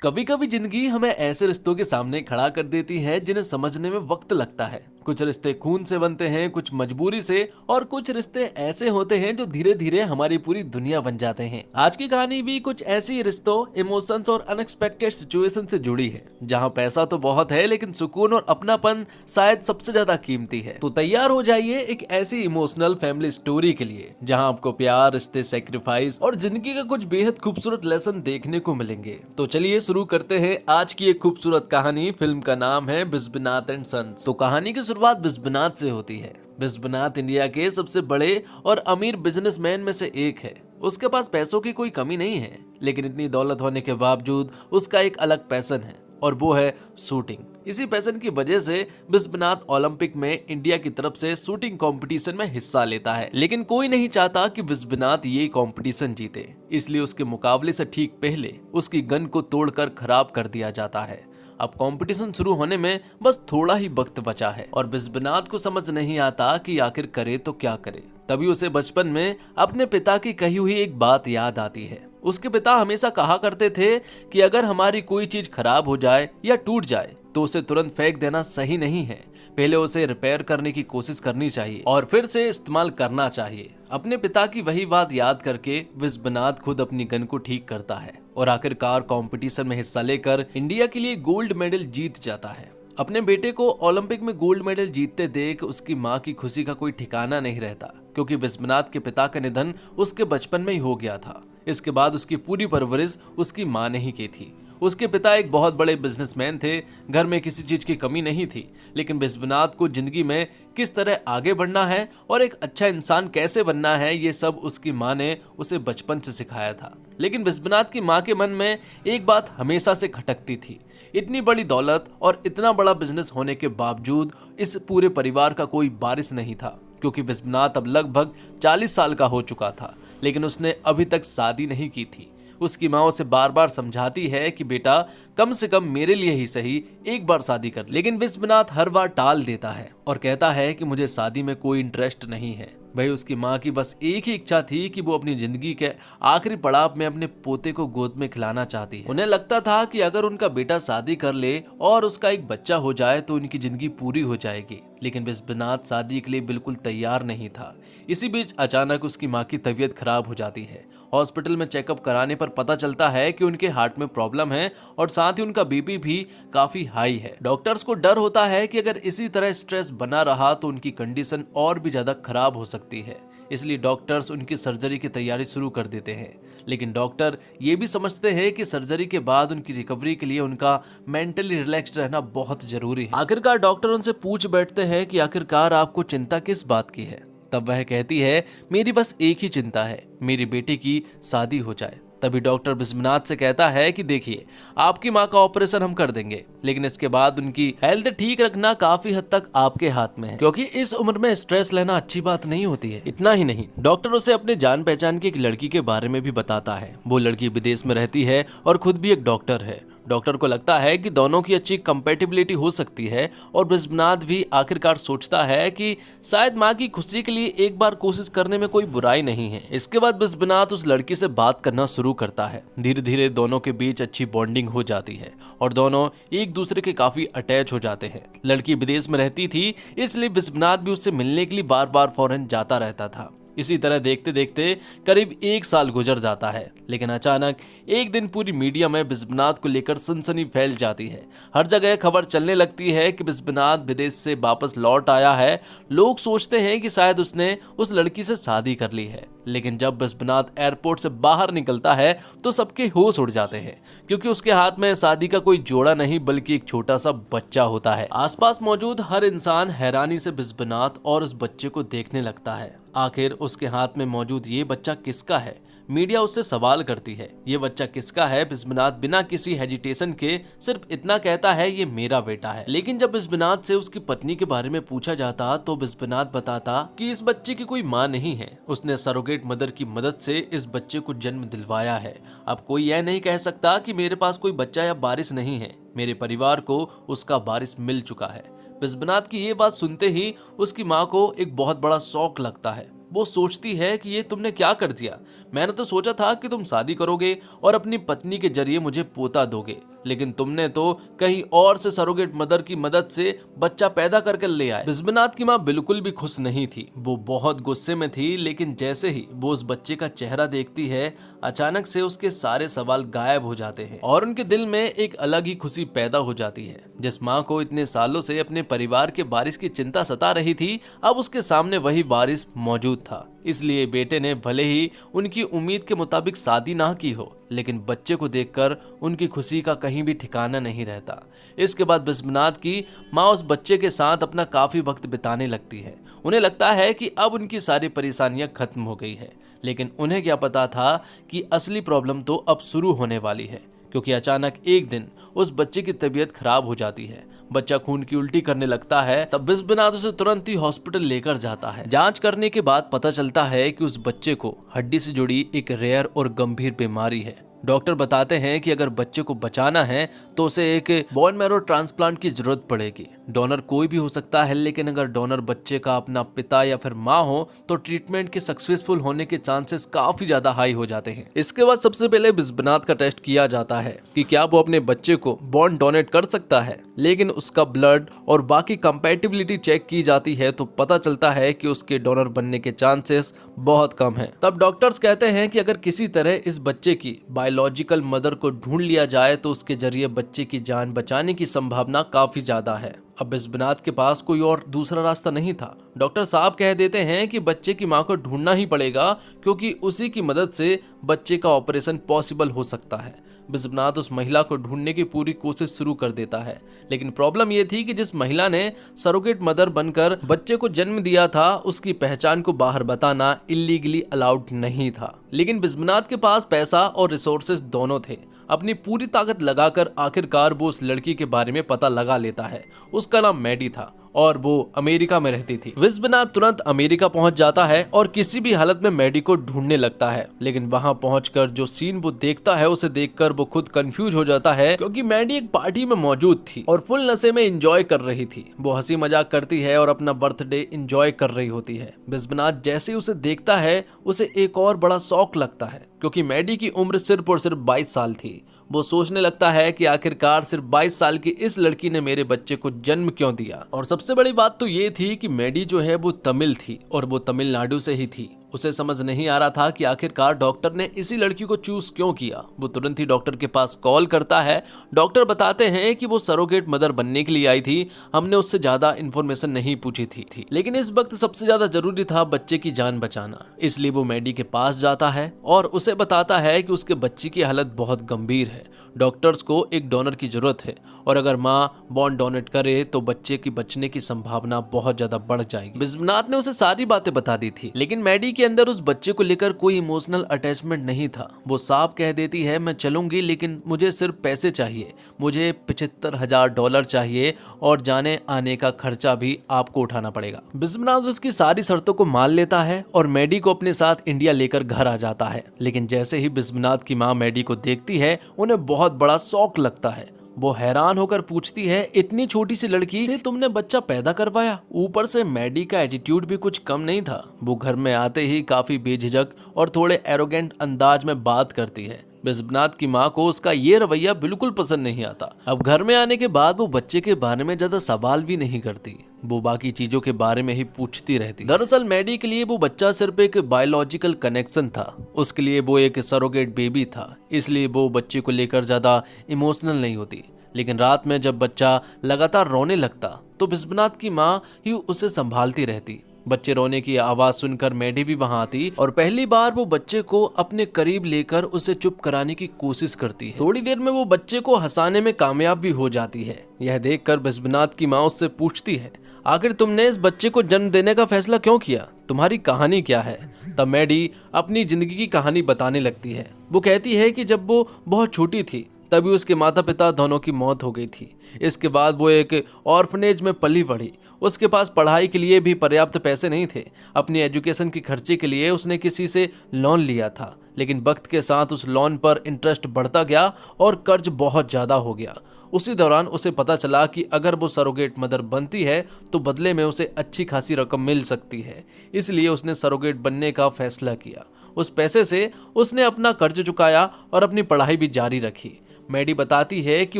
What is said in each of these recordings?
कभी कभी जिंदगी हमें ऐसे रिश्तों के सामने खड़ा कर देती है जिन्हें समझने में वक्त लगता है। कुछ रिश्ते खून से बनते हैं, कुछ मजबूरी से, और कुछ रिश्ते ऐसे होते हैं जो धीरे धीरे हमारी पूरी दुनिया बन जाते हैं। आज की कहानी भी कुछ ऐसी रिश्तों, इमोशंस और अनएक्सपेक्टेड सिचुएशन से जुड़ी है, जहां पैसा तो बहुत है लेकिन सुकून और अपनापन शायद सबसे ज्यादा कीमती है। तो तैयार हो जाइए एक ऐसी इमोशनल फैमिली स्टोरी के लिए जहां आपको प्यार, रिश्ते, सेक्रीफाइस और जिंदगी का कुछ बेहद खूबसूरत लेसन देखने को मिलेंगे। तो चलिए शुरू करते हैं आज की एक खूबसूरत कहानी। फिल्म का नाम है बिस्वनाथ एंड सन्स। तो कहानी की शुरुआत बिस्वनाथ से होती है। बिस्वनाथ इंडिया के सबसे बड़े और अमीर बिजनेसमैन में से एक है। उसके पास पैसों की कोई कमी नहीं है, लेकिन इतनी दौलत होने के बावजूद उसका एक अलग पैशन है, और वो है शूटिंग। इसी पैशन की वजह से बिस्वनाथ ओलंपिक में इंडिया की तरफ से शूटिंग कंपटीशन में हिस्सा लेता है, लेकिन कोई नहीं चाहता कि बिस्वनाथ ये कंपटीशन जीते। इसलिए उसके मुकाबले से ठीक पहले उसकी गन को तोड़कर खराब कर दिया जाता है। अब कंपटीशन शुरू होने में बस थोड़ा ही वक्त बचा है और बिस्वनाथ को समझ नहीं आता कि आखिर करे तो क्या करे। तभी उसे बचपन में अपने पिता की कही हुई एक बात याद आती है। उसके पिता हमेशा कहा करते थे कि अगर हमारी कोई चीज खराब हो जाए या टूट जाए तो उसे तुरंत फेंक देना सही नहीं है। पहले उसे रिपेयर करने की कोशिश करनी चाहिए और फिर से इस्तेमाल करना चाहिए। अपने पिता की वही बात याद करके बिस्वनाथ खुद अपनी गन को ठीक करता है और आखिरकार कंपटीशन में हिस्सा लेकर इंडिया के लिए गोल्ड मेडल जीत जाता है। अपने बेटे को ओलंपिक में गोल्ड मेडल जीतते देख उसकी मां की खुशी का कोई ठिकाना नहीं रहता, क्योंकि बिस्वनाथ के पिता का निधन उसके बचपन में ही हो गया था। इसके बाद उसकी पूरी परवरिश उसकी मां ने ही की थी। उसके पिता एक बहुत बड़े बिजनेसमैन थे, घर में किसी चीज की कमी नहीं थी, लेकिन बिस्वनाथ को जिंदगी में किस तरह आगे बढ़ना है और एक अच्छा इंसान कैसे बनना है, ये सब उसकी मां ने उसे बचपन से सिखाया था। लेकिन बिस्वनाथ की मां के मन में एक बात हमेशा से खटकती थी। इतनी बड़ी दौलत और इतना बड़ा बिजनेस होने के बावजूद इस पूरे परिवार का कोई वारिस नहीं था, क्योंकि बिस्वनाथ अब लगभग 40 साल का हो चुका था, लेकिन उसने अभी तक शादी नहीं की थी। उसकी माँ उसे बार बार समझाती है कि बेटा, कम से कम मेरे लिए ही सही एक बार शादी कर, लेकिन बिस्वनाथ हर बार टाल देता है और कहता है कि मुझे शादी में कोई इंटरेस्ट नहीं है। भाई, उसकी माँ की बस एक ही इच्छा थी कि वो अपनी जिंदगी के आखिरी पड़ाव में अपने पोते को गोद में खिलाना चाहती है। उन्हें लगता था कि अगर उनका बेटा शादी कर ले और उसका एक बच्चा हो जाए तो उनकी जिंदगी पूरी हो जाएगी, लेकिन बिस्वनाथ शादी के लिए बिल्कुल तैयार नहीं था। इसी बीच अचानक उसकी माँ की तबीयत खराब हो जाती है। हॉस्पिटल में चेकअप कराने पर पता चलता है कि उनके हार्ट में प्रॉब्लम है और साथ ही उनका बीपी भी काफी हाई है। डॉक्टर्स को डर होता है कि अगर इसी तरह स्ट्रेस बना रहा तो उनकी कंडीशन और भी ज्यादा खराब हो सकती है। इसलिए डॉक्टर्स उनकी सर्जरी की तैयारी शुरू कर देते हैं, लेकिन डॉक्टर ये भी समझते हैं कि सर्जरी के बाद उनकी रिकवरी के लिए उनका मेंटली रिलैक्स्ड रहना बहुत जरूरी है। आखिरकार डॉक्टर उनसे पूछ बैठते हैं कि आखिरकार आपको चिंता किस बात की है। तब वह कहती है, मेरी बस एक ही चिंता है, मेरी बेटी की शादी हो जाए। तभी डॉक्टर बिस्वनाथ से कहता है कि देखिए, आपकी माँ का ऑपरेशन हम कर देंगे, लेकिन इसके बाद उनकी हेल्थ ठीक रखना काफी हद तक आपके हाथ में है, क्योंकि इस उम्र में स्ट्रेस लेना अच्छी बात नहीं होती है। इतना ही नहीं, डॉक्टर उसे अपने जान पहचान की एक लड़की के बारे में भी बताता है। वो लड़की विदेश में रहती है और खुद भी एक डॉक्टर है। डॉक्टर को लगता है कि दोनों की अच्छी कंपैटिबिलिटी हो सकती है और बिस्वनाथ भी आखिरकार सोचता है कि शायद माँ की खुशी के लिए एक बार कोशिश करने में कोई बुराई नहीं है। इसके बाद बिस्वनाथ उस लड़की से बात करना शुरू करता है। धीरे धीरे दोनों के बीच अच्छी बॉन्डिंग हो जाती है और दोनों एक दूसरे के काफी अटैच हो जाते हैं। लड़की विदेश में रहती थी, इसलिए बिस्वनाथ भी उससे मिलने के लिए बार बार फॉरेन जाता रहता था। इसी तरह देखते देखते करीब 1 साल गुजर जाता है, लेकिन अचानक एक दिन पूरी मीडिया में बिस्वनाथ को लेकर सनसनी फैल जाती है। हर जगह खबर चलने लगती है कि बिस्वनाथ विदेश से वापस लौट आया है। लोग सोचते हैं कि शायद उसने उस लड़की से शादी कर ली है, लेकिन जब बिस्वनाथ एयरपोर्ट से बाहर निकलता है तो सबके होश उड़ जाते हैं, क्योंकि उसके हाथ में शादी का कोई जोड़ा नहीं बल्कि एक छोटा सा बच्चा होता है। आसपास मौजूद हर इंसान हैरानी से बिस्वनाथ और उस बच्चे को देखने लगता है। आखिर उसके हाथ में मौजूद ये बच्चा किसका है? मीडिया उससे सवाल करती है, ये बच्चा किसका है? बिस्वनाथ बिना किसी हेजिटेशन के सिर्फ इतना कहता है, ये मेरा बेटा है। लेकिन जब बिस्वनाथ से उसकी पत्नी के बारे में पूछा जाता तो बिस्वनाथ बताता कि इस बच्चे की कोई माँ नहीं है, उसने सरोगेट मदर की मदद से इस बच्चे को जन्म दिलवाया है। अब कोई यह नहीं कह सकता कि मेरे पास कोई बच्चा या वारिस नहीं है, मेरे परिवार को उसका वारिस मिल चुका है। बिस्वनाथ की ये बात सुनते ही उसकी माँ को एक बहुत बड़ा शौक लगता है। वो सोचती है कि ये तुमने क्या कर दिया। मैंने तो सोचा था कि तुम शादी करोगे और अपनी पत्नी के जरिए मुझे पोता दोगे, लेकिन तुमने तो कहीं और से सरोगेट मदर की मदद से बच्चा पैदा करके ले आए। बिस्वनाथ की माँ बिल्कुल भी खुश नहीं थी, वो बहुत गुस्से में थी। लेकिन जैसे ही वो उस बच्चे का चेहरा देखती है, अचानक से उसके सारे सवाल गायब हो जाते हैं और उनके दिल में एक अलग ही खुशी पैदा हो जाती है। जिस माँ को इतने सालों से अपने परिवार के वारिस की चिंता सता रही थी, अब उसके सामने वही वारिस मौजूद था। इसलिए बेटे ने भले ही उनकी उम्मीद के मुताबिक शादी ना की हो, लेकिन बच्चे को देखकर उनकी खुशी का कहीं भी ठिकाना नहीं रहता। इसके बाद बिस्वनाथ की माँ उस बच्चे के साथ अपना काफी वक्त बिताने लगती है। उन्हें लगता है कि अब उनकी सारी परेशानियां खत्म हो गई है, लेकिन उन्हें क्या पता था कि असली प्रॉब्लम तो अब शुरू होने वाली है, क्योंकि अचानक एक दिन उस बच्चे की तबीयत खराब हो जाती है। बच्चा खून की उल्टी करने लगता है। तब बिस्वनाथ उसे तुरंत ही हॉस्पिटल लेकर जाता है। जांच करने के बाद पता चलता है कि उस बच्चे को हड्डी से जुड़ी एक रेयर और गंभीर बीमारी है। डॉक्टर बताते हैं कि अगर बच्चे को बचाना है तो उसे एक बोन मैरो ट्रांसप्लांट की जरूरत पड़ेगी। डोनर कोई भी हो सकता है, लेकिन अगर डोनर बच्चे का अपना पिता या फिर माँ हो तो ट्रीटमेंट के सक्सेसफुल होने के चांसेस काफी ज्यादा हाई हो जाते हैं। इसके बाद सबसे पहले बिस्वनाथ का टेस्ट किया जाता है कि क्या वो अपने बच्चे को बोन डोनेट कर सकता है, लेकिन उसका ब्लड और बाकी कंपैटिबिलिटी चेक की जाती है तो पता चलता है कि उसके डोनर बनने के चांसेस बहुत कम हैं। तब डॉक्टर्स कहते हैं कि अगर किसी तरह इस बच्चे की बायोलॉजिकल मदर को ढूंढ लिया जाए तो उसके जरिए बच्चे की जान बचाने की संभावना काफी ज्यादा है। अब बिस्वनाथ के पास कोई और दूसरा रास्ता नहीं था। डॉक्टर साहब कह देते हैं कि बच्चे की मां को ढूंढना ही पड़ेगा, क्योंकि उसी की मदद से बच्चे का ऑपरेशन पॉसिबल हो सकता है। बिस्वनाथ उस महिला को ढूंढने की पूरी कोशिश शुरू कर देता है, लेकिन प्रॉब्लम यह थी कि जिस महिला ने सरोगेट मदर बनकर बच्चे को जन्म दिया था, उसकी पहचान को बाहर बताना इलीगली अलाउड नहीं था। लेकिन बिस्वनाथ के पास पैसा और रिसोर्सेज दोनों थे। अपनी पूरी ताकत लगाकर आखिरकार वो उस लड़की के बारे में पता लगा लेता है। उसका नाम मैडी था और वो अमेरिका में रहती थी। बिस्वनाथ तुरंत अमेरिका पहुंच जाता है और किसी भी हालत में मैडी को ढूंढने लगता है, लेकिन वहां पहुंचकर जो सीन वो देखता है उसे देखकर वो खुद कंफ्यूज हो जाता है, क्योंकि मैडी एक पार्टी में मौजूद थी और फुल नशे में एंजॉय कर रही थी। वो हंसी मजाक करती है और अपना बर्थडे एंजॉय कर रही होती है। बिस्वनाथ जैसे ही उसे देखता है उसे एक और बड़ा शौक लगता है, क्योंकि मैडी की उम्र सिर्फ और सिर्फ 22 साल थी। वो सोचने लगता है कि आखिरकार सिर्फ 22 साल की इस लड़की ने मेरे बच्चे को जन्म क्यों दिया। और सबसे बड़ी बात तो ये थी कि मैडी जो है वो तमिल थी और वो तमिलनाडु से ही थी। उसे समझ नहीं आ रहा था कि आखिरकार डॉक्टर ने इसी लड़की को चूज क्यों किया। वो तुरंत ही डॉक्टर के पास कॉल करता है। डॉक्टर बताते हैं कि वो सरोगेट मदर बनने के लिए आई थी, हमने उससे ज्यादा इन्फॉर्मेशन नहीं पूछी थी। लेकिन इस वक्त सबसे ज्यादा जरूरी था बच्चे की जान बचाना। इसलिए वो मैडी के पास जाता है और उसे बताता है कि उसके बच्चे की हालत बहुत गंभीर है। डॉक्टर्स को एक डोनर की जरूरत है और अगर माँ बॉन डोनेट करे तो बच्चे की बचने की संभावना बहुत ज्यादा बढ़ जाएगी। बिस्वनाथ ने उसे सारी बातें बता दी थी, लेकिन मैडी के अंदर उस बच्चे को लेकर कोई इमोशनल अटैचमेंट नहीं था। वो साफ कह देती है, मैं चलूंगी लेकिन मुझे सिर्फ पैसे चाहिए, मुझे $75,000 चाहिए और जाने आने का खर्चा भी आपको उठाना पड़ेगा। बिस्वनाथ उसकी सारी शर्तों को मान लेता है और मैडी को अपने साथ इंडिया लेकर घर आ जाता है। लेकिन जैसे ही बिस्वनाथ की माँ मैडी को देखती है, उन्हें बहुत बड़ा शौक लगता है। वो हैरान होकर पूछती है, इतनी छोटी सी लड़की से तुमने बच्चा पैदा करवाया? ऊपर से मैडी का एटीट्यूड भी कुछ कम नहीं था। वो घर में आते ही काफी बेझिझक और थोड़े एरोगेंट अंदाज में बात करती है। बिस्वनाथ की माँ को उसका ये रवैया बिल्कुल पसंद नहीं आता। अब घर में आने के बाद वो बच्चे के बारे में ज्यादा सवाल भी नहीं करती, वो बाकी चीजों के बारे में ही पूछती रहती। दरअसल मैडी के लिए वो बच्चा सिर्फ एक बायोलॉजिकल कनेक्शन था, उसके लिए वो एक सरोगेट बेबी था, इसलिए वो बच्चे को लेकर ज्यादा इमोशनल नहीं होती। लेकिन रात में जब बच्चा लगातार रोने लगता तो बिस्वनाथ की माँ ही उसे संभालती रहती। बच्चे रोने की आवाज सुनकर मैडी भी वहां आती और पहली बार वो बच्चे को अपने करीब लेकर उसे चुप कराने की कोशिश करती है। थोड़ी देर में वो बच्चे को हंसाने में कामयाब भी हो जाती है। यह देखकर बिस्वनाथ की माँ उससे पूछती है, आखिर तुमने इस बच्चे को जन्म देने का फैसला क्यों किया? तुम्हारी कहानी क्या है? तब मैडी अपनी जिंदगी की कहानी बताने लगती है। वो कहती है कि जब वो बहुत छोटी थी तभी उसके माता पिता दोनों की मौत हो गई थी। इसके बाद वो एक ऑर्फनेज में पली बढ़ी। उसके पास पढ़ाई के लिए भी पर्याप्त पैसे नहीं थे। अपनी एजुकेशन के खर्चे के लिए उसने किसी से लोन लिया था, लेकिन वक्त के साथ उस लोन पर इंटरेस्ट बढ़ता गया और कर्ज बहुत ज्यादा हो गया। उसी दौरान उसे पता चला कि अगर वो सरोगेट मदर बनती है तो बदले में उसे अच्छी खासी रकम मिल सकती है। इसलिए उसने सरोगेट बनने का फैसला किया। उस पैसे से उसने अपना कर्ज चुकाया और अपनी पढ़ाई भी जारी रखी। मैडी बताती है कि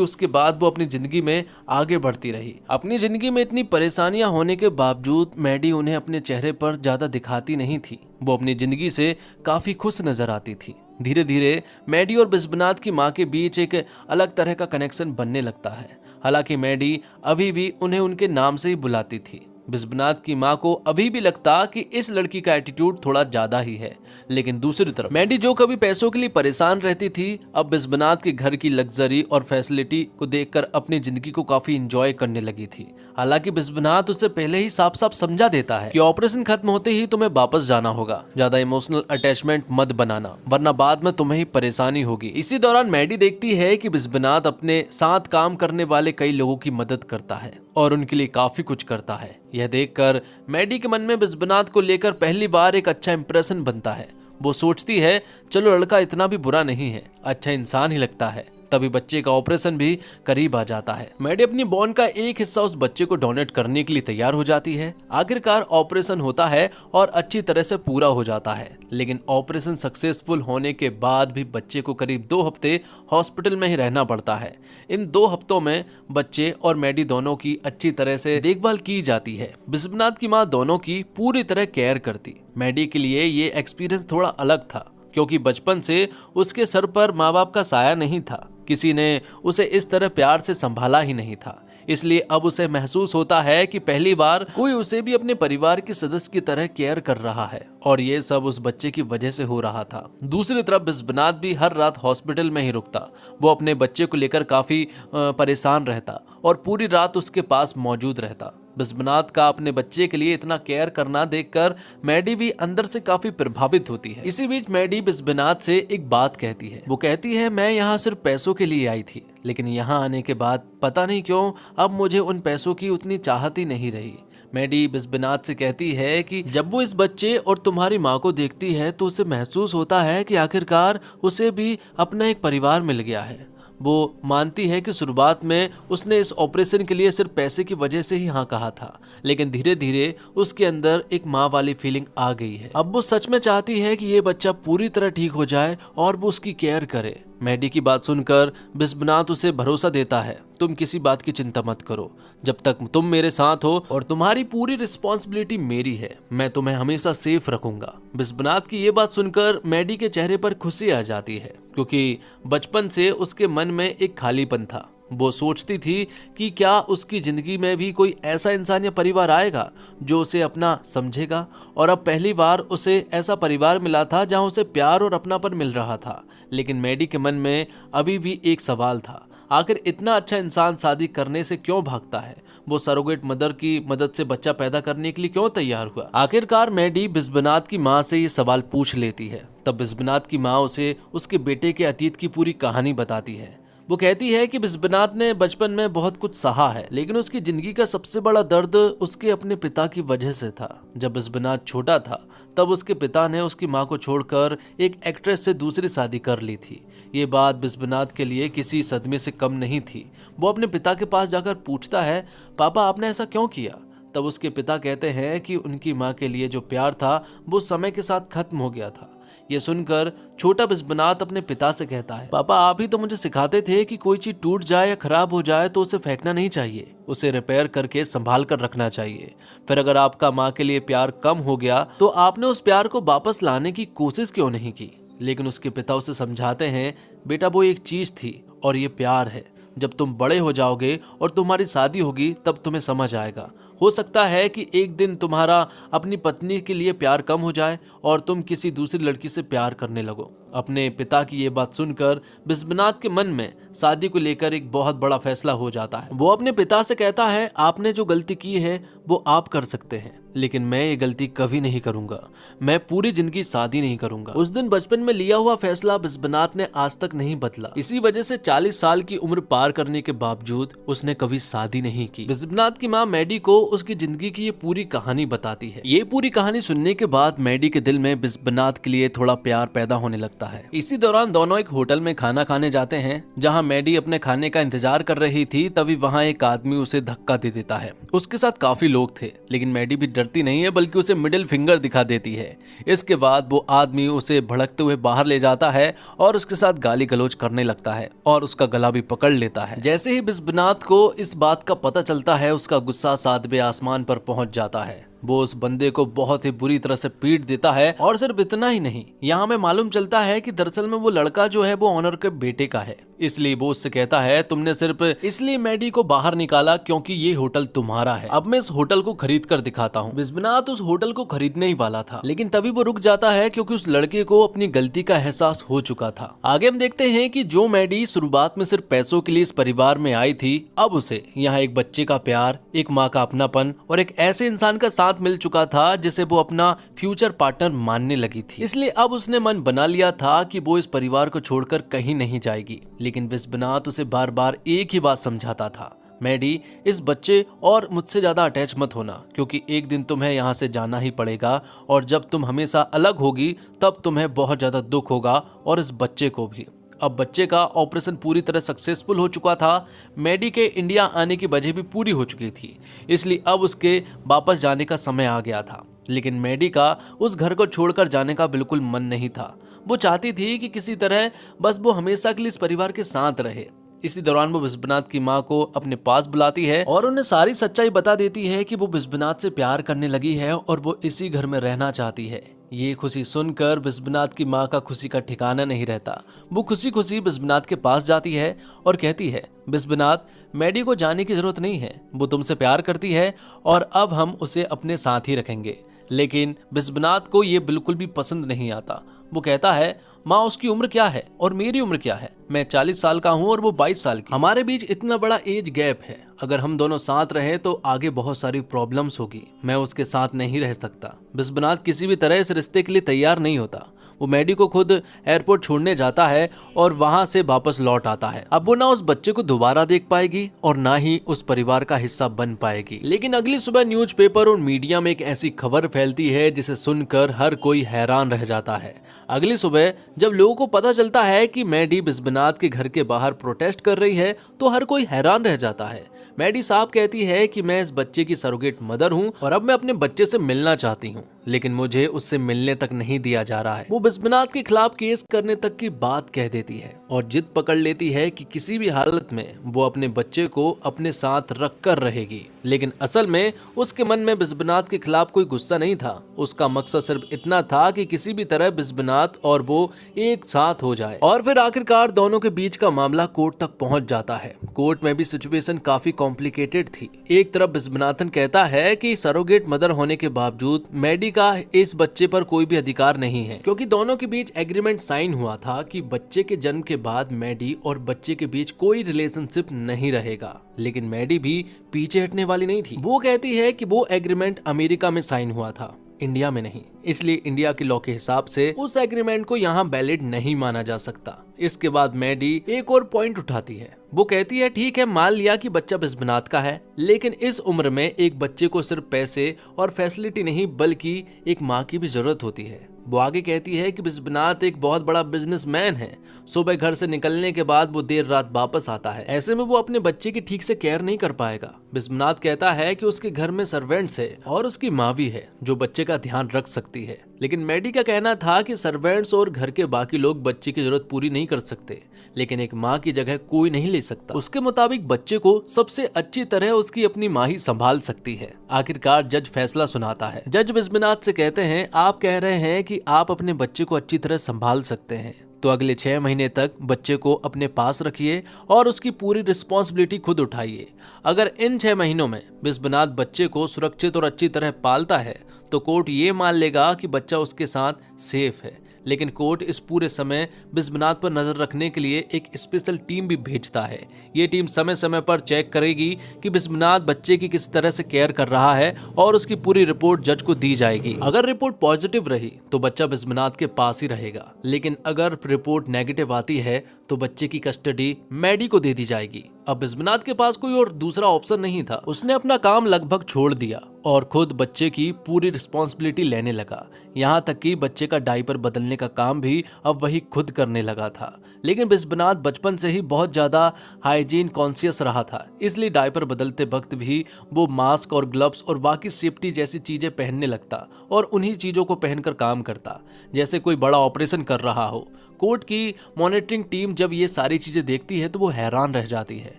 उसके बाद वो अपनी जिंदगी में आगे बढ़ती रही। अपनी जिंदगी में इतनी परेशानियां होने के बावजूद मैडी उन्हें अपने चेहरे पर ज्यादा दिखाती नहीं थी। वो अपनी जिंदगी से काफी खुश नजर आती थी। धीरे धीरे मैडी और बिस्वनाथ की माँ के बीच एक अलग तरह का कनेक्शन बनने लगता है। हालांकि मैडी अभी भी उन्हें उनके नाम से ही बुलाती थी। बिस्वनाथ की माँ को अभी भी लगता कि इस लड़की का एटीट्यूड थोड़ा ज्यादा ही है। लेकिन दूसरी तरफ मैडी जो कभी पैसों के लिए परेशान रहती थी, अब बिस्वनाथ के घर की लग्जरी और फैसिलिटी को देखकर अपनी जिंदगी को काफी एंजॉय करने लगी थी। हालांकि बिस्वनाथ उसे पहले ही साफ साफ समझा देता है कि ऑपरेशन खत्म होते ही तुम्हें वापस जाना होगा। ज्यादा इमोशनल अटैचमेंट मत बनाना, वरना बाद में तुम्हें ही परेशानी होगी। इसी दौरान मैडी देखती है कि बिस्वनाथ अपने साथ काम करने वाले कई लोगों की मदद करता है और उनके लिए काफी कुछ करता है। यह देखकर मैडी के मन में बिस्वनाथ को लेकर पहली बार एक अच्छा इंप्रेशन बनता है। वो सोचती है चलो लड़का इतना भी बुरा नहीं है, अच्छा इंसान ही लगता है। तभी बच्चे का ऑपरेशन भी करीब आ जाता है। मैडी अपनी बॉन्ड का एक हिस्सा उस बच्चे को डोनेट करने के लिए तैयार हो जाती है। आखिरकार ऑपरेशन होता है और अच्छी तरह से पूरा हो जाता है। लेकिन ऑपरेशन सक्सेसफुल होने के बाद भी बच्चे को करीब 2 हफ्ते हॉस्पिटल में ही रहना पड़ता है। इन 2 हफ्तों में बच्चे और मैडी दोनों की अच्छी तरह से देखभाल की जाती है। बिस्वनाथ की माँ दोनों की पूरी तरह केयर करती। मैडी के लिए ये एक्सपीरियंस थोड़ा अलग था, क्योंकि बचपन से उसके सर पर माँ बाप का साया नहीं था। किसी ने उसे इस तरह प्यार से संभाला ही नहीं था। इसलिए अब उसे महसूस होता है कि पहली बार कोई उसे भी अपने परिवार के सदस्य की तरह केयर कर रहा है, और ये सब उस बच्चे की वजह से हो रहा था। दूसरी तरफ बिस्वनाथ भी हर रात हॉस्पिटल में ही रुकता। वो अपने बच्चे को लेकर काफी परेशान रहता और पूरी रात उसके पास मौजूद रहता। बिस्वनाथ का अपने बच्चे के लिए इतना केयर करना देखकर मैडी भी अंदर से काफी प्रभावित होती है। इसी बीच मैडी बिस्वनाथ से एक बात कहती है। वो कहती है मैं यहाँ सिर्फ पैसों के लिए आई थी, लेकिन यहाँ आने के बाद पता नहीं क्यों अब मुझे उन पैसों की उतनी चाहत ही नहीं रही। मैडी बिस्वनाथ से कहती है कि जब वो इस बच्चे और तुम्हारी माँ को देखती है तो उसे महसूस होता है कि आखिरकार उसे भी अपना एक परिवार मिल गया है। वो मानती है कि शुरुआत में उसने इस ऑपरेशन के लिए सिर्फ पैसे की वजह से ही हाँ कहा था, लेकिन धीरे धीरे उसके अंदर एक माँ वाली फीलिंग आ गई है। अब वो सच में चाहती है कि ये बच्चा पूरी तरह ठीक हो जाए और वो उसकी केयर करे। मैडी की बात सुनकर बिस्वनाथ उसे भरोसा देता है, तुम किसी बात की चिंता मत करो, जब तक तुम मेरे साथ हो और तुम्हारी पूरी रिस्पॉन्सिबिलिटी मेरी है, मैं तुम्हें हमेशा सेफ रखूंगा। बिस्वनाथ की ये बात सुनकर मैडी के चेहरे पर खुशी आ जाती है, क्योंकि बचपन से उसके मन में एक खालीपन था। वो सोचती थी कि क्या उसकी जिंदगी में भी कोई ऐसा इंसान या परिवार आएगा जो उसे अपना समझेगा, और अब पहली बार उसे ऐसा परिवार मिला था जहां उसे प्यार और अपनापन मिल रहा था। लेकिन मैडी के मन में अभी भी एक सवाल था, आखिर इतना अच्छा इंसान शादी करने से क्यों भागता है? वो सरोगेट मदर की मदद से बच्चा पैदा करने के लिए क्यों तैयार हुआ? आखिरकार मैडी बिस्वनाथ की माँ से ये सवाल पूछ लेती है। तब बिस्वनाथ की माँ उसे उसके बेटे के अतीत की पूरी कहानी बताती है। वो कहती है कि बिस्वनाथ ने बचपन में बहुत कुछ सहा है, लेकिन उसकी जिंदगी का सबसे बड़ा दर्द उसके अपने पिता की वजह से था। जब बिस्वनाथ छोटा था तब उसके पिता ने उसकी मां को छोड़कर एक एक्ट्रेस से दूसरी शादी कर ली थी। ये बात बिस्वनाथ के लिए किसी सदमे से कम नहीं थी। वो अपने पिता के पास जाकर पूछता है, पापा आपने ऐसा क्यों किया? तब उसके पिता कहते हैं कि उनकी माँ के लिए जो प्यार था वो समय के साथ खत्म हो गया था। ये सुनकर छोटा बिस्वनाथ अपने पिता से कहता है, पापा आप ही तो मुझे सिखाते थे कि कोई चीज टूट जाए या खराब हो जाए तो उसे फेंकना नहीं चाहिए, उसे रिपेयर करके संभाल कर रखना चाहिए। फिर अगर आपका माँ के लिए प्यार कम हो गया तो आपने उस प्यार को वापस लाने की कोशिश क्यों नहीं की? लेकिन उसके पिता उसे समझाते हैं, बेटा वो एक चीज थी और ये प्यार है। जब तुम बड़े हो जाओगे और तुम्हारी शादी होगी तब तुम्हें समझ आएगा। हो सकता है कि एक दिन तुम्हारा अपनी पत्नी के लिए प्यार कम हो जाए और तुम किसी दूसरी लड़की से प्यार करने लगो। अपने पिता की ये बात सुनकर बिस्वनाथ के मन में शादी को लेकर एक बहुत बड़ा फैसला हो जाता है। वो अपने पिता से कहता है, आपने जो गलती की है वो आप कर सकते हैं, लेकिन मैं ये गलती कभी नहीं करूंगा। मैं पूरी जिंदगी शादी नहीं करूंगा। उस दिन बचपन में लिया हुआ फैसला बिस्वनाथ ने आज तक नहीं बदला। इसी वजह से 40 साल की उम्र पार करने के बावजूद उसने कभी शादी नहीं की। बिस्वनाथ की माँ मैडी को उसकी जिंदगी की ये पूरी कहानी बताती है। ये पूरी कहानी सुनने के बाद मैडी के दिल में बिस्वनाथ के लिए थोड़ा प्यार पैदा होने लगता लगता है। इसी दौरान दोनों एक होटल में खाना खाने जाते हैं। जहां मैडी अपने खाने का इंतजार कर रही थी, तभी वहां एक आदमी उसे धक्का दे देता है। उसके साथ काफी लोग थे, लेकिन मैडी भी डरती नहीं है, बल्कि उसे मिडिल फिंगर दिखा देती है। इसके बाद वो आदमी उसे भड़कते हुए बाहर ले जाता है और उसके साथ गाली गलौज करने लगता है और उसका गला भी पकड़ लेता है। जैसे ही बिस्वनाथ को इस बात का पता चलता है, उसका गुस्सा सातवें आसमान पर पहुंच जाता है। वो उस बंदे को बहुत ही बुरी तरह से पीट देता है। और सिर्फ इतना ही नहीं, यहाँ हमें मालूम चलता है कि दरअसल में वो लड़का जो है वो ऑनर के बेटे का है। इसलिए वो उससे कहता है, तुमने सिर्फ इसलिए मैडी को बाहर निकाला क्योंकि ये होटल तुम्हारा है, अब मैं इस होटल को खरीद कर दिखाता हूँ। बिस्वनाथ उस होटल को खरीदने ही वाला था, लेकिन तभी वो रुक जाता है क्योंकि उस लड़के को अपनी गलती का एहसास हो चुका था। आगे हम देखते हैं कि जो मैडी शुरुआत में सिर्फ पैसों के लिए इस परिवार में आई थी, अब उसे यहाँ एक बच्चे का प्यार, एक माँ का अपनापन और एक ऐसे इंसान का साथ मिल चुका था जिसे वो अपना फ्यूचर पार्टनर मानने लगी थी। इसलिए अब उसने मन बना लिया था कि वो इस परिवार को छोड़कर कहीं नहीं जाएगी। लेकिन बिस्वनाथ उसे बार बार एक ही बात समझाता था, मैडी, इस बच्चे और मुझसे ज्यादा अटैच मत होना, क्योंकि एक दिन तुम्हें यहाँ से जाना ही पड़ेगा और जब तुम हमेशा अलग होगी तब तुम्हें बहुत ज्यादा दुख होगा और इस बच्चे को भी। अब बच्चे का ऑपरेशन पूरी तरह सक्सेसफुल हो चुका था। मैडी के इंडिया आने की वजह भी पूरी हो चुकी थी, इसलिए अब उसके वापस जाने का समय आ गया था। लेकिन मैडी का उस घर को छोड़कर जाने का बिल्कुल मन नहीं था। वो चाहती थी कि किसी तरह बस वो हमेशा के लिए इस परिवार के साथ रहे। इसी दौरान वो बिस्वनाथ की माँ को अपने पास बुलाती है और उन्हें सारी सच्चाई बता देती है कि वो बिस्वनाथ से प्यार करने लगी है और वो इसी घर में रहना चाहती है। ये खुशी सुनकर बिस्वनाथ की माँ का खुशी का ठिकाना नहीं रहता। वो खुशी खुशी बिस्वनाथ के पास जाती है और कहती है, बिस्वनाथ, मैडी को जाने की जरूरत नहीं है, वो तुमसे प्यार करती है और अब हम उसे अपने साथ ही रखेंगे। लेकिन बिस्वनाथ को ये बिल्कुल भी पसंद नहीं आता। वो कहता है, माँ, उसकी उम्र क्या है और मेरी उम्र क्या है? मैं 40 साल का हूँ और वो 22 साल की। हमारे बीच इतना बड़ा एज गैप है। अगर हम दोनों साथ रहे तो आगे बहुत सारी प्रॉब्लम्स होगी। मैं उसके साथ नहीं रह सकता। बिस्वनाथ किसी भी तरह इस रिश्ते के लिए तैयार नहीं होता। वो मैडी को खुद एयरपोर्ट छोड़ने जाता है और वहां से वापस लौट आता है। अब वो ना उस बच्चे को दोबारा देख पाएगी और ना ही उस परिवार का हिस्सा बन पाएगी। लेकिन अगली सुबह न्यूज़पेपर और मीडिया में एक ऐसी खबर फैलती है जिसे सुनकर हर कोई हैरान रह जाता है। अगली सुबह जब लोगों को पता चलता है कि मैडी बिस्वनाथ के घर के बाहर प्रोटेस्ट कर रही है, तो हर कोई हैरान रह जाता है। मैडी साहब कहती है कि मैं इस बच्चे की सरोगेट मदर हूँ और अब मैं अपने बच्चे से मिलना चाहती हूँ, लेकिन मुझे उससे मिलने तक नहीं दिया जा रहा है। वो बिस्वनाथ के खिलाफ केस करने तक की बात कह देती है और जिद पकड़ लेती है कि किसी भी हालत में वो अपने बच्चे को अपने साथ रख कर रहेगी। लेकिन असल में उसके मन में बिस्वनाथ के खिलाफ कोई गुस्सा नहीं था। उसका मकसद सिर्फ इतना था कि किसी भी तरह बिस्वनाथ और वो एक साथ हो जाए। और फिर आखिरकार दोनों के बीच का मामला कोर्ट तक पहुंच जाता है। कोर्ट में भी सिचुएशन काफी कॉम्प्लिकेटेड थी। एक तरफ बिस्वनाथन कहता है कि सरोगेट मदर होने के बावजूद मैडी का इस बच्चे पर कोई भी अधिकार नहीं है, क्योंकि दोनों के बीच एग्रीमेंट साइन हुआ था कि बच्चे के जन्म के बाद मैडी और बच्चे के बीच कोई रिलेशनशिप नहीं रहेगा। लेकिन मैडी भी पीछे हटने वाली नहीं थी। वो कहती है कि वो एग्रीमेंट अमेरिका में साइन हुआ था, इंडिया में नहीं, इसलिए इंडिया के लॉ के हिसाब से उस एग्रीमेंट को यहाँ वैलिड नहीं माना जा सकता। इसके बाद मैडी एक और पॉइंट उठाती है। वो कहती है, ठीक है, मान लिया कि बच्चा बिस्वनाथ का है, लेकिन इस उम्र में एक बच्चे को सिर्फ पैसे और फैसिलिटी नहीं बल्कि एक माँ की भी जरूरत होती है। वो आगे कहती है कि बिस्वनाथ एक बहुत बड़ा बिजनेसमैन है। सुबह घर से निकलने के बाद वो देर रात वापस आता है। ऐसे में वो अपने बच्चे की ठीक से केयर नहीं कर पाएगा। बिस्वनाथ कहता है कि उसके घर में सर्वेंट्स है और उसकी माँ भी है जो बच्चे का ध्यान रख सकती है। लेकिन मैडी का कहना था कि सर्वेंट्स और घर के बाकी लोग बच्चे की जरूरत पूरी नहीं कर सकते, लेकिन एक माँ की जगह कोई नहीं ले सकता। उसके मुताबिक बच्चे को सबसे अच्छी तरह उसकी अपनी माँ ही संभाल सकती है। आखिरकार जज फैसला सुनाता है। जज बिस्वनाथ से कहते हैं, आप कह रहे हैं कि आप अपने बच्चे को अच्छी तरह संभाल सकते हैं, तो अगले 6 महीने तक बच्चे को अपने पास रखिए और उसकी पूरी रिस्पॉन्सिबिलिटी खुद उठाइए। अगर इन 6 महीनों में बिस्वनाथ बच्चे को सुरक्षित और अच्छी तरह पालता है तो कोर्ट ये मान लेगा कि बच्चा उसके साथ सेफ है। लेकिन कोर्ट इस पूरे समय बिस्वनाथ पर नजर रखने के लिए एक स्पेशल टीम भी भेजता है। ये टीम समय समय पर चेक करेगी कि बिस्वनाथ बच्चे की किस तरह से केयर कर रहा है और उसकी पूरी रिपोर्ट जज को दी जाएगी। अगर रिपोर्ट पॉजिटिव रही तो बच्चा बिस्वनाथ के पास ही रहेगा, लेकिन अगर रिपोर्ट नेगेटिव आती है तो बच्चे की कस्टडी मैडी को दे दी जाएगी। अब बिस्वनाथ के पास कोई और दूसरा ऑप्शन नहीं था। उसने अपना काम लगभग छोड़ दिया और खुद बच्चे की पूरी रिस्पॉन्सिबिलिटी लेने लगा। यहाँ तक कि बच्चे का डायपर बदलने का काम भी अब वही खुद करने लगा था। लेकिन बिस्वनाथ बचपन से ही बहुत ज्यादा हाइजीन कॉन्शियस रहा था, इसलिए डायपर बदलते वक्त भी वो मास्क और ग्लव्स और बाकी सेफ्टी जैसी चीजें पहनने लगता और उन्हीं चीजों को पहनकर काम करता जैसे कोई बड़ा ऑपरेशन कर रहा हो। कोर्ट की मॉनिटरिंग टीम जब ये सारी चीजें देखती है तो वो हैरान रह जाती है।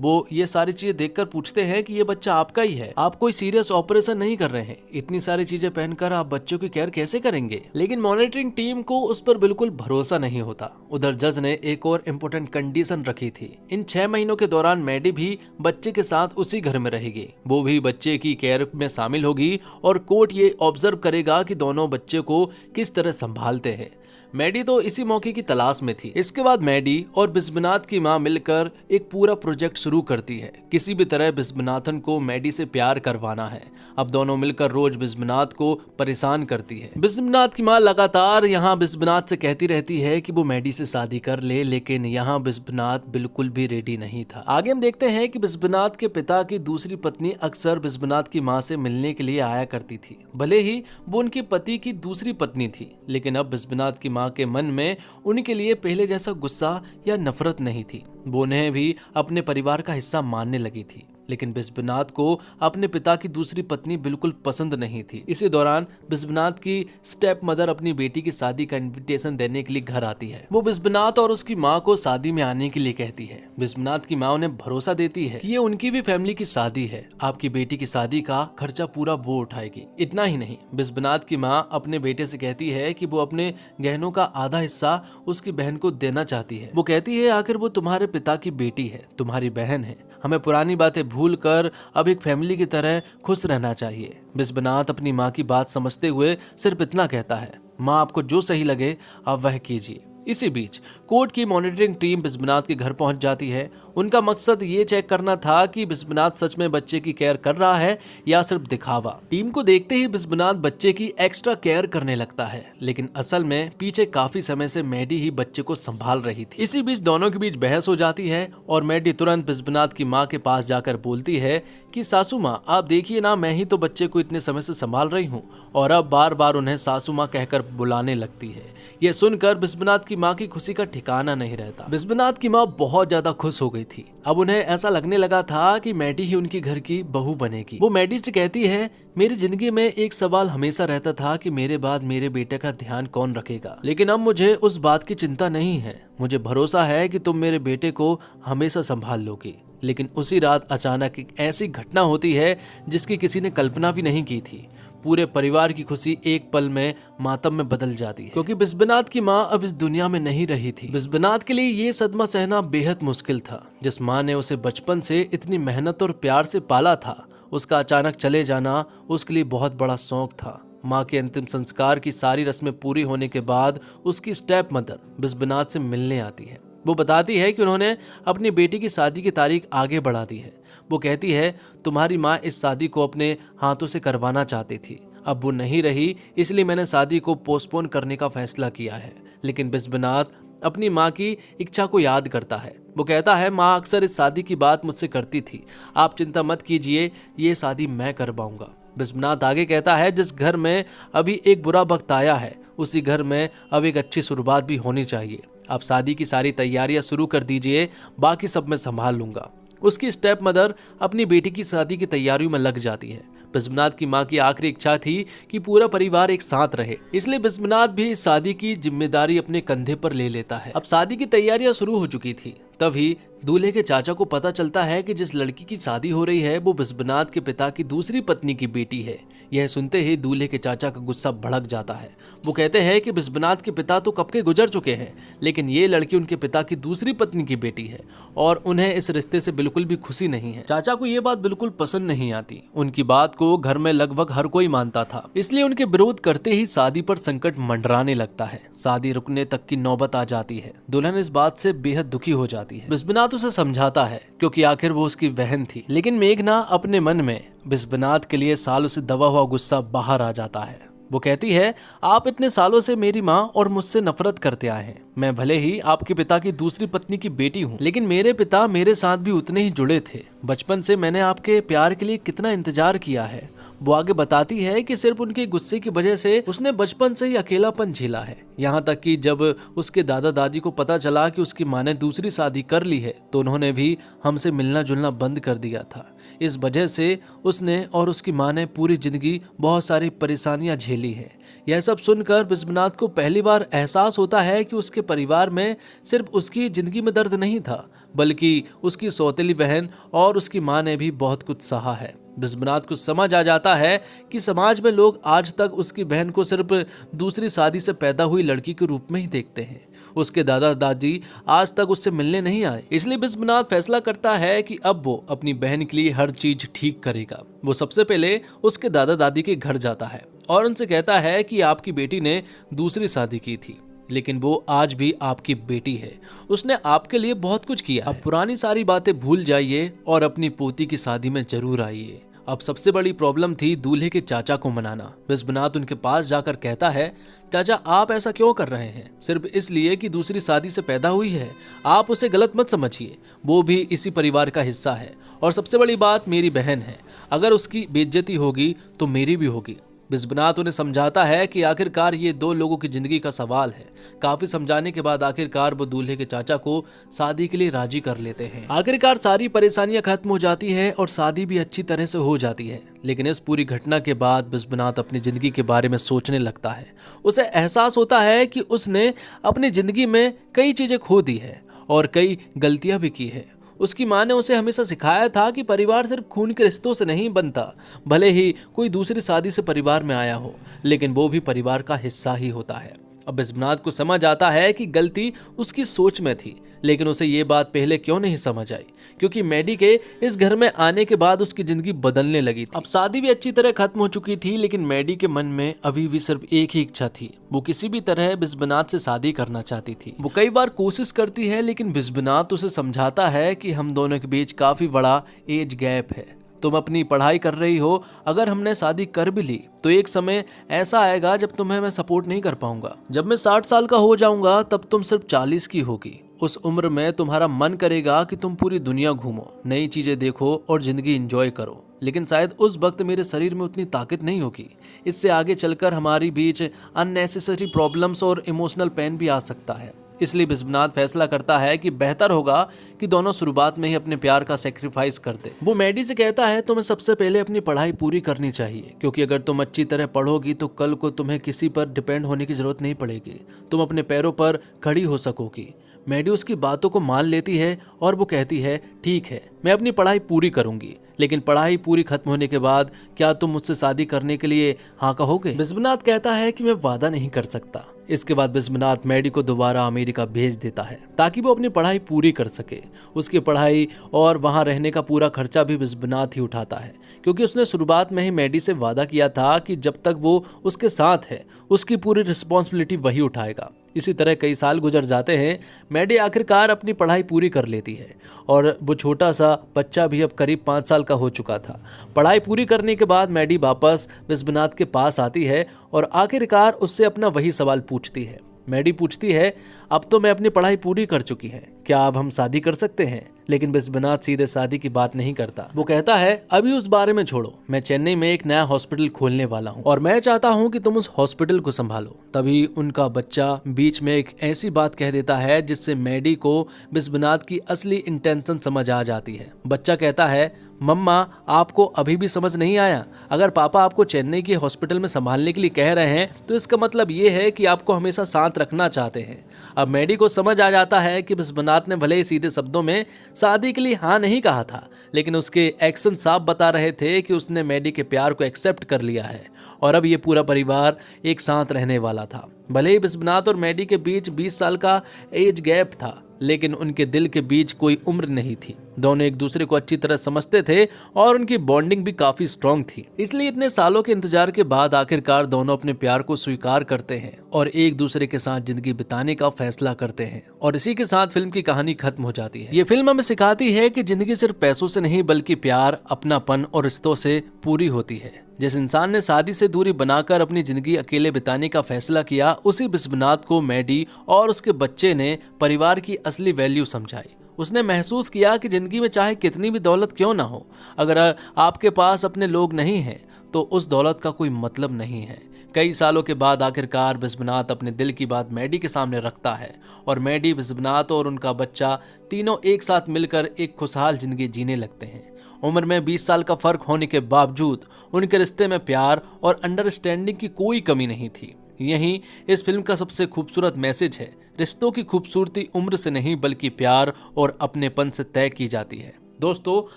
वो ये सारी चीजें देखकर पूछते हैं कि ये बच्चा आपका ही है, आप कोई सीरियस ऑपरेशन नहीं कर रहे हैं, इतनी सारी चीजें पहनकर आप बच्चों की केयर कैसे करेंगे। लेकिन मॉनिटरिंग टीम को उस पर बिल्कुल भरोसा नहीं होता। उधर जज ने एक और इम्पोर्टेंट कंडीशन रखी थी। इन 6 महीनों के दौरान मैडी भी बच्चे के साथ उसी घर में रहेगी, वो भी बच्चे की केयर में शामिल होगी और कोर्ट ये ऑब्जर्व करेगा कि दोनों बच्चे को किस तरह संभालते हैं। मैडी तो इसी मौके की तलाश में थी। इसके बाद मैडी और बिस्वनाथ की मां मिलकर एक पूरा प्रोजेक्ट शुरू करती है। किसी भी तरह बिस्वनाथन को मैडी से प्यार करवाना है। अब दोनों मिलकर रोज बिस्वनाथ को परेशान करती है। बिस्वनाथ की मां लगातार यहाँ बिस्वनाथ से कहती रहती है कि वो मैडी से शादी कर ले, लेकिन यहाँ बिस्वनाथ बिल्कुल भी रेडी नहीं था। आगे हम देखते हैं कि बिस्वनाथ के पिता की दूसरी पत्नी अक्सर बिस्वनाथ की मां से मिलने के लिए आया करती थी। भले ही वो उनके पति की दूसरी पत्नी थी, लेकिन अब बिस्वनाथ की मां के मन में उनके लिए पहले जैसा गुस्सा या नफरत नहीं थी। वो उन्हें भी अपने परिवार का हिस्सा मानने लगी थी। लेकिन बिस्वनाथ को अपने पिता की दूसरी पत्नी बिल्कुल पसंद नहीं थी। इसी दौरान बिस्वनाथ की स्टेप मदर अपनी बेटी की शादी का इनविटेशन देने के लिए घर आती है। वो बिस्वनाथ और उसकी माँ को शादी में आने के लिए कहती है। बिस्वनाथ की माँ उन्हें भरोसा देती है कि ये उनकी भी फैमिली की शादी है, आपकी बेटी की शादी का खर्चा पूरा वो उठाएगी। इतना ही नहीं, बिस्वनाथ की माँ अपने बेटे से कहती है कि वो अपने गहनों का आधा हिस्सा उसकी बहन को देना चाहती है। वो कहती है आखिर वो तुम्हारे पिता की बेटी है, तुम्हारी बहन है, हमें पुरानी बातें भूलकर अब एक फैमिली की तरह खुश रहना चाहिए। बिस्वनाथ अपनी माँ की बात समझते हुए सिर्फ इतना कहता है, माँ आपको जो सही लगे आप वह कीजिए। इसी बीच कोर्ट की मॉनिटरिंग टीम बिस्वनाथ के घर पहुंच जाती है। उनका मकसद ये चेक करना था कि बिस्वनाथ सच में बच्चे की केयर कर रहा है या सिर्फ दिखावा। टीम को देखते ही बिस्वनाथ बच्चे की एक्स्ट्रा केयर करने लगता है, लेकिन असल में पीछे काफी समय से मैडी ही बच्चे को संभाल रही थी। इसी बीच दोनों के बीच बहस हो जाती है और मैडी तुरंत बिस्वनाथ की माँ के पास जाकर बोलती है कि सासू माँ आप देखिए ना, मैं ही तो बच्चे को इतने समय से संभाल रही हूँ, और अब बार बार उन्हें सासू माँ कहकर बुलाने लगती है। यह सुनकर बिस्वनाथ की माँ की खुशी का ठिकाना नहीं रहता। बिस्वनाथ की माँ बहुत ज्यादा खुश हो गई थी। अब उन्हें ऐसा लगने लगा था कि मैडी ही उनकी घर की बहू बनेगी। वो मैडी से कहती है, मेरी जिंदगी में एक सवाल हमेशा रहता था कि मेरे बाद मेरे बेटे का ध्यान कौन रखेगा, लेकिन अब मुझे उस बात की चिंता नहीं है। मुझे भरोसा है कि तुम मेरे बेटे को हमेशा संभाल लोगी। लेकिन उसी रात अचानक एक ऐसी घटना होती है जिसकी किसी ने कल्पना भी नहीं की थी। पूरे परिवार की खुशी एक पल में मातम में बदल जाती है, क्योंकि बिस्वनाथ की माँ अब इस दुनिया में नहीं रही थी। बिस्वनाथ के लिए ये सदमा सहना बेहद मुश्किल था। जिस माँ ने उसे बचपन से इतनी मेहनत और प्यार से पाला था, उसका अचानक चले जाना उसके लिए बहुत बड़ा शौक था। माँ के अंतिम संस्कार की सारी रस्में पूरी होने के बाद उसकी स्टेप मदर बिस्वनाथ से मिलने आती है। वो बताती है कि उन्होंने अपनी बेटी की शादी की तारीख आगे बढ़ा दी है। वो कहती है, तुम्हारी माँ इस शादी को अपने हाथों से करवाना चाहती थी, अब वो नहीं रही, इसलिए मैंने शादी को पोस्टपोन करने का फैसला किया है। लेकिन बिस्वनाथ अपनी माँ की इच्छा को याद करता है। वो कहता है, माँ अक्सर इस शादी की बात मुझसे करती थी, आप चिंता मत कीजिए, ये शादी मैं करवाऊंगा। बिस्वनाथ आगे कहता है, जिस घर में अभी एक बुरा वक्त आया है, उसी घर में अब एक अच्छी शुरुआत भी होनी चाहिए। आप शादी की सारी तैयारियां शुरू कर दीजिए, बाकी सब मैं संभाल लूंगा। उसकी स्टेप मदर अपनी बेटी की शादी की तैयारियों में लग जाती है। बिस्वनाथ की मां की आखिरी इच्छा थी कि पूरा परिवार एक साथ रहे, इसलिए बिस्वनाथ भी इस शादी की जिम्मेदारी अपने कंधे पर ले लेता है। अब शादी की तैयारियां शुरू हो चुकी थी। तभी दूल्हे के चाचा को पता चलता है कि जिस लड़की की शादी हो रही है वो बिस्वनाथ के पिता की दूसरी पत्नी की बेटी है। यह सुनते ही दूल्हे के चाचा का गुस्सा भड़क जाता है। वो कहते हैं कि बिस्वनाथ के पिता तो कब के गुजर चुके हैं, लेकिन ये लड़की उनके पिता की दूसरी पत्नी की बेटी है और उन्हें इस रिश्ते से बिल्कुल भी खुशी नहीं है। चाचा को ये बात बिल्कुल पसंद नहीं आती। उनकी बात को घर में लगभग हर कोई मानता था, इसलिए उनके विरोध करते ही शादी पर संकट मंडराने लगता है। शादी रुकने तक की नौबत आ जाती है। दुल्हन इस बात से बेहद दुखी हो जाती है। बिस्वनाथ उसे समझाता है, क्योंकि आखिर वो उसकी बहन थी। लेकिन मेघना अपने मन में बिस्वनाथ के लिए सालों से दबा हुआ गुस्सा बाहर आ जाता है। वो कहती है, आप इतने सालों से मेरी माँ और मुझसे नफरत करते आए हैं। मैं भले ही आपके पिता की दूसरी पत्नी की बेटी हूँ, लेकिन मेरे पिता मेरे साथ भी उतने ही जुड़े थे। बचपन से मैंने आपके प्यार के लिए कितना इंतजार किया है। वो आगे बताती है कि सिर्फ उनके गुस्से की वजह से उसने बचपन से ही अकेलापन झेला है। यहाँ तक कि जब उसके दादा दादी को पता चला कि उसकी माँ ने दूसरी शादी कर ली है तो उन्होंने भी हमसे मिलना जुलना बंद कर दिया था। इस वजह से उसने और उसकी माँ ने पूरी जिंदगी बहुत सारी परेशानियां झेली हैं। यह सब सुनकर बिस्वनाथ को पहली बार एहसास होता है कि उसके परिवार में सिर्फ उसकी जिंदगी में दर्द नहीं था, बल्कि उसकी सौतेली बहन और उसकी माँ ने भी बहुत कुछ सहा है। बिस्वनाथ को समझ आ जाता है कि समाज में लोग आज तक उसकी बहन को सिर्फ दूसरी शादी से पैदा हुई लड़की के रूप में ही देखते हैं। उसके दादा दादी आज तक उससे मिलने नहीं आए, इसलिए बिस्वनाथ फैसला करता है कि अब वो अपनी बहन के लिए हर चीज ठीक करेगा। वो सबसे पहले उसके दादा दादी के घर जाता है और उनसे कहता है कि आपकी बेटी ने दूसरी शादी की थी, लेकिन वो आज भी आपकी बेटी है। उसने आपके लिए बहुत कुछ किया है। अब पुरानी सारी बातें भूल जाइए और अपनी पोती की शादी में जरूर आइए। अब सबसे बड़ी प्रॉब्लम थी दूल्हे के चाचा को मनाना। बिस्वनाथ उनके पास जाकर कहता है, चाचा आप ऐसा क्यों कर रहे हैं? सिर्फ इसलिए कि दूसरी शादी से पैदा हुई है? आप उसे गलत मत समझिए, वो भी इसी परिवार का हिस्सा है। और सबसे बड़ी बात मेरी बहन है, अगर उसकी बेइज्जती होगी तो मेरी भी होगी। बिस्वनाथ उन्हें समझाता है कि आखिरकार ये दो लोगों की जिंदगी का सवाल है। काफी समझाने के बाद आखिरकार वो दूल्हे के चाचा को शादी के लिए राजी कर लेते हैं। आखिरकार सारी परेशानियां खत्म हो जाती है और शादी भी अच्छी तरह से हो जाती है। लेकिन इस पूरी घटना के बाद बिस्वनाथ अपनी जिंदगी के बारे में सोचने लगता है। उसे एहसास होता है कि उसने अपनी जिंदगी में कई चीजें खो दी है और कई गलतियां भी की है। उसकी माँ ने उसे हमेशा सिखाया था कि परिवार सिर्फ खून के रिश्तों से नहीं बनता, भले ही कोई दूसरी शादी से परिवार में आया हो, लेकिन वो भी परिवार का हिस्सा ही होता है। अब बिस्वनाथ को समझ आता है कि गलती उसकी सोच में थी, लेकिन उसे ये बात पहले क्यों नहीं समझ आई, क्योंकि मैडी के इस घर में आने के बाद उसकी जिंदगी बदलने लगी थी। अब शादी भी अच्छी तरह खत्म हो चुकी थी, लेकिन मैडी के मन में अभी भी सिर्फ एक ही इच्छा थी। वो किसी भी तरह बिस्वनाथ से शादी करना चाहती थी। वो कई बार कोशिश करती है, लेकिन बिस्वनाथ उसे समझाता है कि हम दोनों के बीच काफी बड़ा एज गैप है। तुम अपनी पढ़ाई कर रही हो, अगर हमने शादी कर भी ली तो एक समय ऐसा आएगा जब तुम्हें मैं सपोर्ट नहीं कर पाऊंगा। जब मैं 60 साल का हो जाऊंगा तब तुम सिर्फ 40 की होगी। उस उम्र में तुम्हारा मन करेगा कि तुम पूरी दुनिया घूमो, नई चीजें देखो और जिंदगी एंजॉय करो, लेकिन शायद उस वक्त मेरे शरीर में उतनी ताकत नहीं होगी। इससे आगे चलकर हमारी बीच अननेसेसरी प्रॉब्लम्स और इमोशनल पेन भी आ सकता है। इसलिए बिस्वनाथ फैसला करता है कि बेहतर होगा कि दोनों शुरुआत में ही अपने प्यार का सेक्रीफाइस कर दे। वो मैडी से कहता है, तुम्हें सबसे पहले अपनी पढ़ाई पूरी करनी चाहिए, क्योंकि अगर तुम अच्छी तरह पढ़ोगी तो कल को तुम्हें किसी पर डिपेंड होने की जरूरत नहीं पड़ेगी, तुम अपने पैरों पर खड़ी हो सकोगी। मैडी उसकी बातों को मान लेती है और वो कहती है, ठीक है, मैं अपनी पढ़ाई पूरी करूंगी, लेकिन पढ़ाई पूरी खत्म होने के बाद क्या तुम मुझसे शादी करने के लिए हाँ कहोगे? बिस्वनाथ कहता है कि मैं वादा नहीं कर सकता। इसके बाद बिस्वनाथ मैडी को दोबारा अमेरिका भेज देता है ताकि वो अपनी पढ़ाई पूरी कर सके। उसकी पढ़ाई और वहां रहने का पूरा खर्चा भी बिस्वनाथ ही उठाता है, क्योंकि उसने शुरुआत में ही मैडी से वादा किया था कि जब तक वो उसके साथ है उसकी पूरी रिस्पॉन्सिबिलिटी वही उठाएगा। इसी तरह कई साल गुजर जाते हैं। मैडी आखिरकार अपनी पढ़ाई पूरी कर लेती है और वो छोटा सा बच्चा भी अब करीब 5 साल का हो चुका था। पढ़ाई पूरी करने के बाद मैडी वापस बिस्वनाथ के पास आती है और आखिरकार उससे अपना वही सवाल पूछती है। मैडी पूछती है, अब तो मैं अपनी पढ़ाई पूरी कर चुकी है, क्या अब हम शादी कर सकते हैं? लेकिन बिस्वनाथ सीधे शादी की बात नहीं करता। वो कहता है, अभी उस बारे में छोड़ो, मैं चेन्नई में एक नया हॉस्पिटल खोलने वाला हूँ और मैं चाहता हूँ कि तुम उस हॉस्पिटल को संभालो। तभी उनका बच्चा बीच में एक ऐसी बात कह देता है जिससे मैडी को बिस्वनाथ की असली इंटेंशन समझ आ जाती है। बच्चा कहता है, मम्मा आपको अभी भी समझ नहीं आया? अगर पापा आपको चेन्नई के हॉस्पिटल में संभालने के लिए कह रहे हैं तो इसका मतलब ये है कि आपको हमेशा साथ रखना चाहते हैं। अब मैडी को समझ आ जाता है कि बिस्वनाथ ने भले ही सीधे शब्दों में शादी के लिए हाँ नहीं कहा था, लेकिन उसके एक्शन साफ बता रहे थे कि उसने मैडी के प्यार को एक्सेप्ट कर लिया है और अब ये पूरा परिवार एक साथ रहने वाला था। भले ही बिस्वनाथ और मैडी के बीच 20 साल का एज गैप था, लेकिन उनके दिल के बीच कोई उम्र नहीं थी। दोनों एक दूसरे को अच्छी तरह समझते थे और उनकी बॉन्डिंग भी काफी स्ट्रांग थी। इसलिए इतने सालों के इंतजार के बाद आखिरकार दोनों अपने प्यार को स्वीकार करते हैं और एक दूसरे के साथ जिंदगी बिताने का फैसला करते हैं। और इसी के साथ फिल्म की कहानी खत्म हो जाती है। ये फिल्म हमें सिखाती है कि जिंदगी सिर्फ पैसों से नहीं बल्कि प्यार, अपनापन और रिश्तों से पूरी होती है। जिस इंसान ने शादी से दूरी बनाकर अपनी जिंदगी अकेले बिताने का फैसला किया, उसी बिस्वनाथ को मैडी और उसके बच्चे ने परिवार की असली वैल्यू समझाई। उसने महसूस किया कि जिंदगी में चाहे कितनी भी दौलत क्यों ना हो, अगर आपके पास अपने लोग नहीं हैं तो उस दौलत का कोई मतलब नहीं है। कई सालों के बाद आखिरकार बिस्वनाथ अपने दिल की बात मैडी के सामने रखता है और मैडी, बिस्वनाथ और उनका बच्चा तीनों एक साथ मिलकर एक खुशहाल जिंदगी जीने लगते हैं। उम्र में 20 साल का फर्क होने के बावजूद उनके रिश्ते में प्यार और अंडरस्टैंडिंग की कोई कमी नहीं थी। यही इस फिल्म का सबसे खूबसूरत मैसेज है। रिश्तों की खूबसूरती उम्र से नहीं बल्कि प्यार और अपनेपन से तय की जाती है। दोस्तों,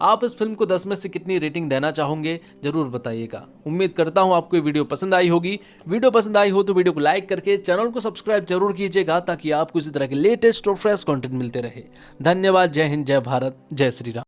आप इस फिल्म को 10 में से कितनी रेटिंग देना चाहोगे जरूर बताइएगा। उम्मीद करता हूं आपको ये वीडियो पसंद आई होगी। वीडियो पसंद आई हो तो वीडियो को लाइक करके चैनल को सब्सक्राइब जरूर कीजिएगा ताकि आपको इसी तरह के लेटेस्ट और फ्रेश कंटेंट मिलते रहे। धन्यवाद। जय हिंद, जय भारत, जय श्री राम।